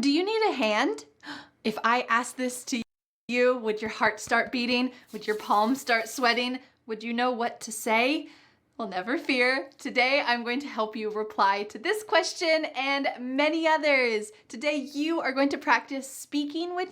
Do you need a hand? If I asked this to you, would your heart start beating? Would your palms start sweating? Would you know what to say? Well, never fear. Today, I'm going to help you reply to this question and many others. Today, you are going to practice speaking with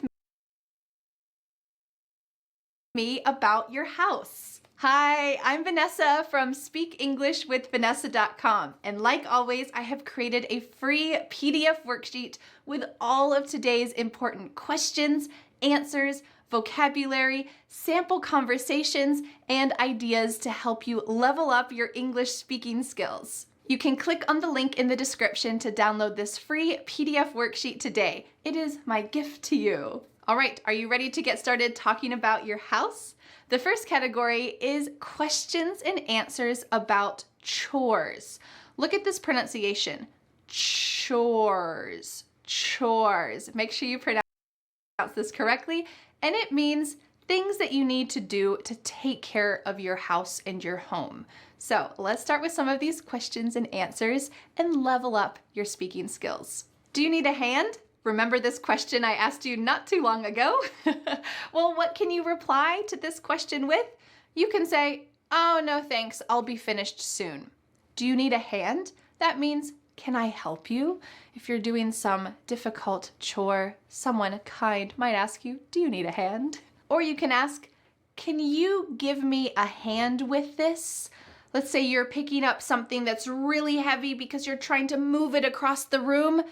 me about your house. Hi, I'm Vanessa from speakenglishwithvanessa.com. And like always, I have created a free PDF worksheet with all of today's important questions, answers, vocabulary, sample conversations, and ideas to help you level up your English speaking skills. You can click on the link in the description to download this free PDF worksheet today. It is my gift to you. All right, are you ready to get started talking about your house? The first category is questions and answers about chores. Look at this pronunciation. Chores. Chores. Make sure you pronounce this correctly. And it means things that you need to do to take care of your house and your home. So let's start with some of these questions and answers and level up your speaking skills. Do you need a hand? Remember this question I asked you not too long ago? Well, what can you reply to this question with? You can say, oh, no thanks, I'll be finished soon. Do you need a hand? That means, can I help you? If you're doing some difficult chore, someone kind might ask you, do you need a hand? Or you can ask, can you give me a hand with this? Let's say you're picking up something that's really heavy because you're trying to move it across the room.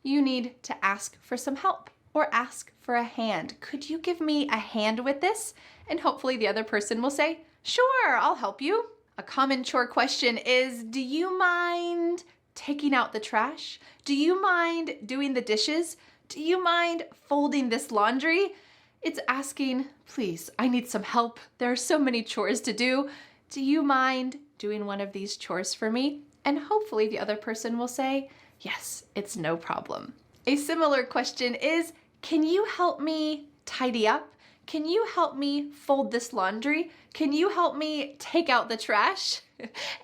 You need to ask for some help or ask for a hand. Could you give me a hand with this? And hopefully the other person will say, sure, I'll help you. A common chore question is, do you mind taking out the trash? Do you mind doing the dishes? Do you mind folding this laundry? It's asking, please, I need some help. There are so many chores to do. Do you mind doing one of these chores for me? And hopefully the other person will say, yes, it's no problem. A similar question is, can you help me tidy up? Can you help me fold this laundry? Can you help me take out the trash?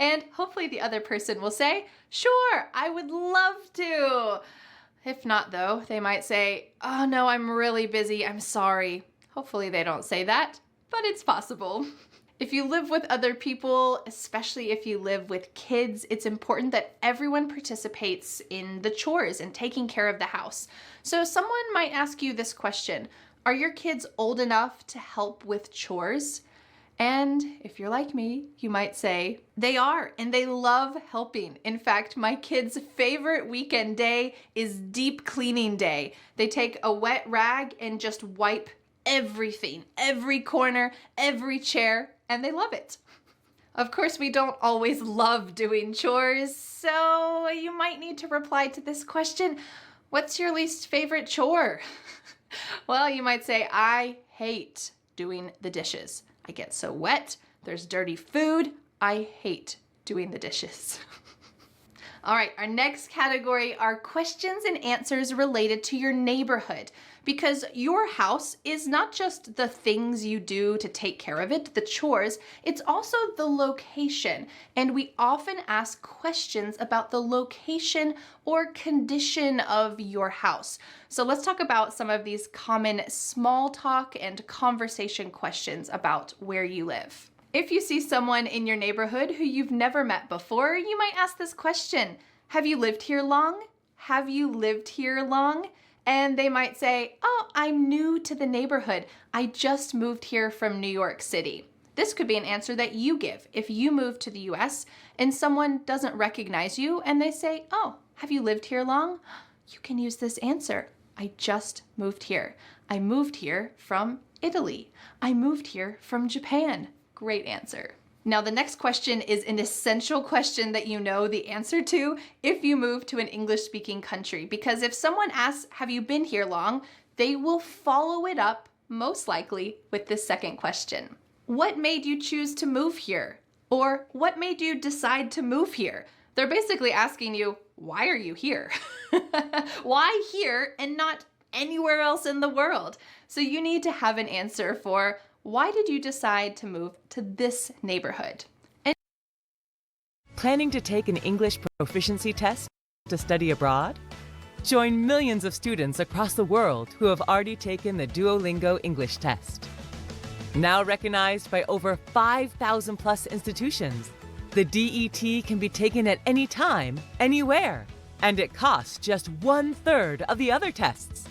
And hopefully the other person will say, sure, I would love to. If not though, they might say, oh no, I'm really busy, I'm sorry. Hopefully they don't say that, but it's possible. If you live with other people, especially if you live with kids, it's important that everyone participates in the chores and taking care of the house. So someone might ask you this question, are your kids old enough to help with chores? And if you're like me, you might say, they are, and they love helping. In fact, my kids' favorite weekend day is deep cleaning day. They take a wet rag and just wipe everything, every corner, every chair, and they love it. Of course, we don't always love doing chores, so you might need to reply to this question, what's your least favorite chore? Well, you might say, I hate doing the dishes. I get so wet, there's dirty food, I hate doing the dishes. All right, our next category are questions and answers related to your neighborhood, because your house is not just the things you do to take care of it, the chores, it's also the location. And we often ask questions about the location or condition of your house. So let's talk about some of these common small talk and conversation questions about where you live. If you see someone in your neighborhood who you've never met before, you might ask this question, have you lived here long? Have you lived here long? And they might say, oh, I'm new to the neighborhood. I just moved here from New York City. This could be an answer that you give if you move to the US and someone doesn't recognize you and they say, oh, have you lived here long? You can use this answer. I just moved here. I moved here from Italy. I moved here from Japan. Great answer. Now, the next question is an essential question that you know the answer to if you move to an English-speaking country, because if someone asks, have you been here long? They will follow it up, most likely, with this second question. What made you choose to move here? Or what made you decide to move here? They're basically asking you, why are you here? Why here and not anywhere else in the world? So you need to have an answer for why did you decide to move to this neighborhood? Planning to take an English proficiency test to study abroad? Join millions of students across the world who have already taken the Duolingo English test. Now recognized by over 5,000 plus institutions, the DET can be taken at any time, anywhere, and it costs just 1/3 of the other tests.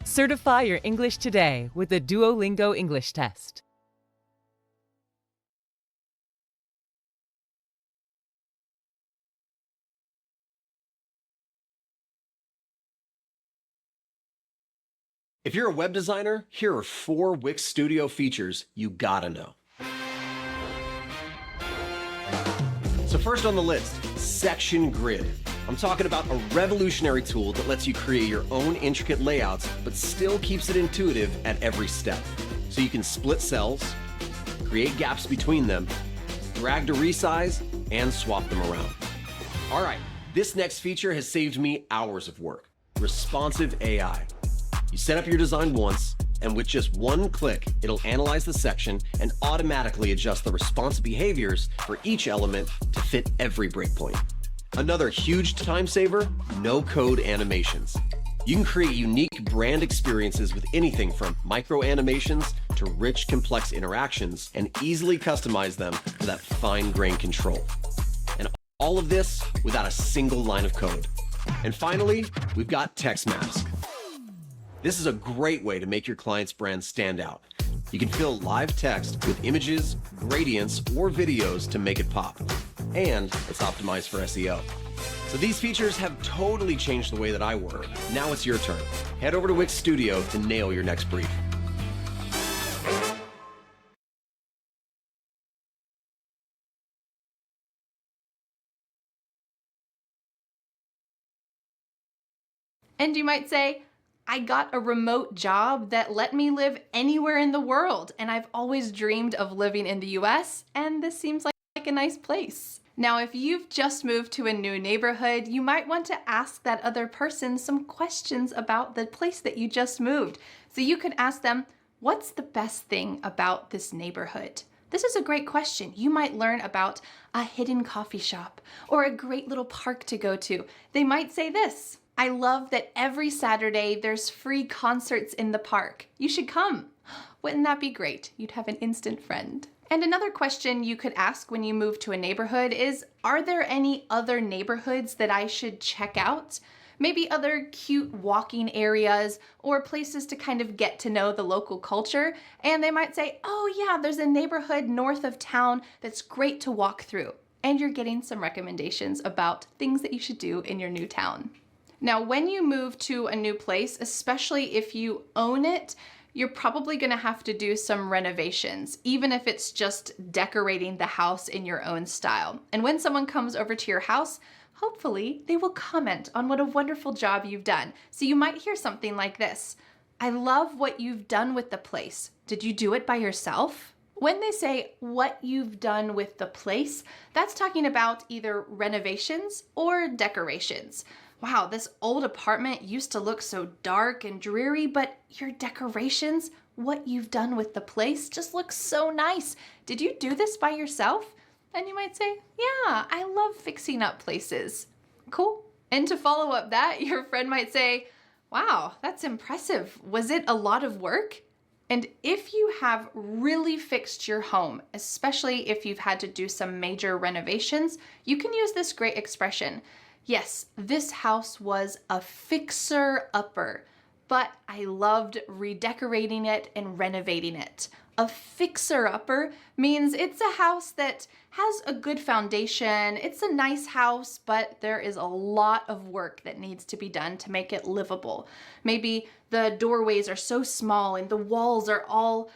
Certify your English today with the Duolingo English test. If you're a web designer, here are 4 Wix Studio features you gotta know. So first on the list, Section Grid. I'm talking about a revolutionary tool that lets you create your own intricate layouts, but still keeps it intuitive at every step. So you can split cells, create gaps between them, drag to resize, and swap them around. All right, this next feature has saved me hours of work. Responsive AI. You set up your design once, and with just one click, it'll analyze the section and automatically adjust the responsive behaviors for each element to fit every breakpoint. Another huge time saver, no-code animations. You can create unique brand experiences with anything from micro animations to rich, complex interactions and easily customize them for that fine-grained control. And all of this without a single line of code. And finally, we've got Text Mask. This is a great way to make your client's brand stand out. You can fill live text with images, gradients, or videos to make it pop. And it's optimized for SEO. So these features have totally changed the way that I work. Now it's your turn. Head over to Wix Studio to nail your next brief. And you might say, I got a remote job that let me live anywhere in the world, and I've always dreamed of living in the US, and this seems like a nice place. Now, if you've just moved to a new neighborhood, you might want to ask that other person some questions about the place that you just moved. So you could ask them, what's the best thing about this neighborhood? This is a great question. You might learn about a hidden coffee shop or a great little park to go to. They might say this, I love that every Saturday there's free concerts in the park. You should come. Wouldn't that be great? You'd have an instant friend. And another question you could ask when you move to a neighborhood is, are there any other neighborhoods that I should check out? Maybe other cute walking areas or places to kind of get to know the local culture. And they might say, oh yeah, there's a neighborhood north of town that's great to walk through. And you're getting some recommendations about things that you should do in your new town. Now, when you move to a new place, especially if you own it, you're probably gonna have to do some renovations, even if it's just decorating the house in your own style. And when someone comes over to your house, hopefully they will comment on what a wonderful job you've done. So you might hear something like this, I love what you've done with the place. Did you do it by yourself? When they say what you've done with the place, that's talking about either renovations or decorations. Wow, this old apartment used to look so dark and dreary, but your decorations, what you've done with the place just looks so nice. Did you do this by yourself? And you might say, yeah, I love fixing up places. Cool. And to follow up that, your friend might say, wow, that's impressive. Was it a lot of work? And if you have really fixed your home, especially if you've had to do some major renovations, you can use this great expression. Yes, this house was a fixer-upper, but I loved redecorating it and renovating it. A fixer-upper means it's a house that has a good foundation, it's a nice house, but there is a lot of work that needs to be done to make it livable. Maybe the doorways are so small and the walls are all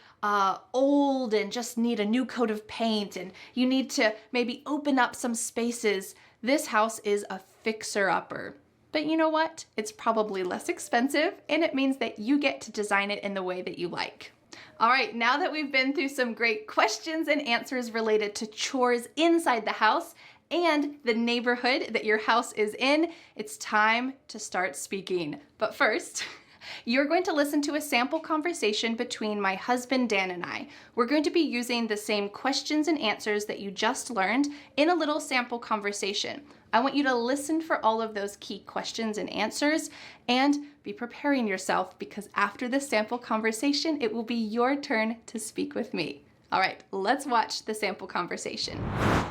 old and just need a new coat of paint, and you need to maybe open up some spaces. This house is a fixer-upper. But you know what? It's probably less expensive, and it means that you get to design it in the way that you like. All right, now that we've been through some great questions and answers related to chores inside the house and the neighborhood that your house is in, it's time to start speaking. But first, you're going to listen to a sample conversation between my husband Dan and I. We're going to be using the same questions and answers that you just learned in a little sample conversation. I want you to listen for all of those key questions and answers and be preparing yourself because after this sample conversation, it will be your turn to speak with me. All right, let's watch the sample conversation.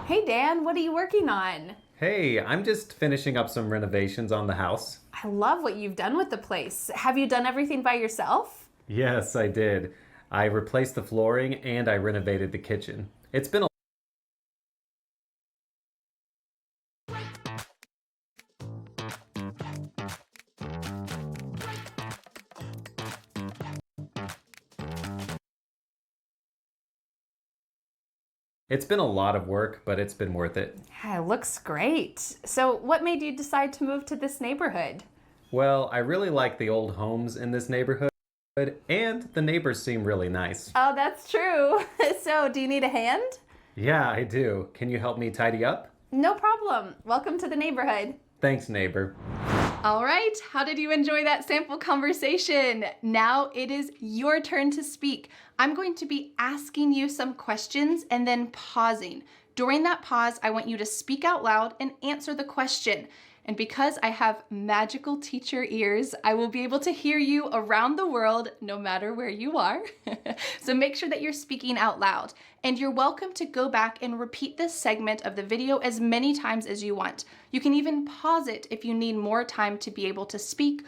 Hey Dan, what are you working on? Hey, I'm just finishing up some renovations on the house. I love what you've done with the place. Have you done everything by yourself? Yes, I did. I replaced the flooring and I renovated the kitchen. It's been a lot of work, but it's been worth it. Yeah, it looks great. So what made you decide to move to this neighborhood? Well, I really like the old homes in this neighborhood, and the neighbors seem really nice. Oh, that's true. So do you need a hand? Yeah, I do. Can you help me tidy up? No problem. Welcome to the neighborhood. Thanks, neighbor. All right, how did you enjoy that sample conversation? Now it is your turn to speak. I'm going to be asking you some questions and then pausing. During that pause, I want you to speak out loud and answer the question. And because I have magical teacher ears, I will be able to hear you around the world, no matter where you are. So make sure that you're speaking out loud. And you're welcome to go back and repeat this segment of the video as many times as you want. You can even pause it if you need more time to be able to speak